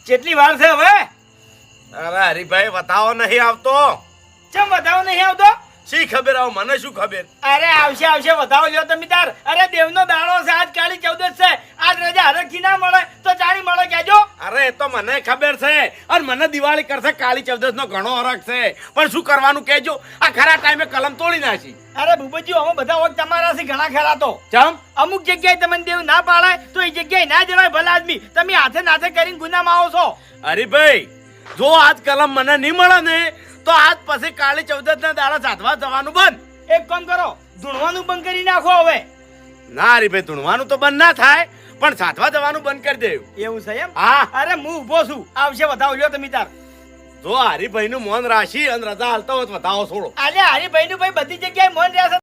કેટલી વાર છે હવે? અરે હરીભાઈ બતાવો નહીં આવતો. ચમ વધાવો નહીં આવતો? શી ખબર આવ મને શું ખબર? અરે આવશે આવશે વધાવો લ્યો તમે તાર. અરે દેવનો દાડો છે, આજ કાળી ચૌદશ છે. આજ રજા હરખી ના મળે તો ચાણી મળે કહેજો. અરે એ તો મને ખબર છે અને મને દિવાળી કરશે કાળી ચૌદશ નો ઘણો હરખ છે, પણ શું કરવાનું કહેજો. આ ખરા ટાઈમે કલમ તોડી નાખી. અરે ભૂપતજી અમે બધા ઓક તમારા છે ઘણા ખરા તો. ચમ અમુક જગ્યાએ તમને દેવ ના પાડાય તો એ જગ્યાએ ના જવાય. ભલા આદમી તમે હાથે નાથે કરીને ગુનામાં આવો છો. હરીભાઈ જો આજ કલમ મને નહીં મળે ને તો આજ પછી કાળી ચૌદશ ના દાડા સાધવા જવાનું બંધ. એક કામ કરો, ધૂણવાનું બંધ કરી નાખો હવે. ના હરીભાઈ ધૂણવાનું તો બંધ ના થાય, પણ સાધવા જવાનું બંધ કરી દેવું. એવું છે એમ? હા અરે હું ઊભો છું, આવશે વધાવો લ્યો તમે તાર. જો હરીભાઈ નું મન રાશી અને રજા હાલતો હોય તો વધાવો છોડો. આજે હરીભાઈ નું ભાઈ બધી જગ્યાએ મન રહેશે.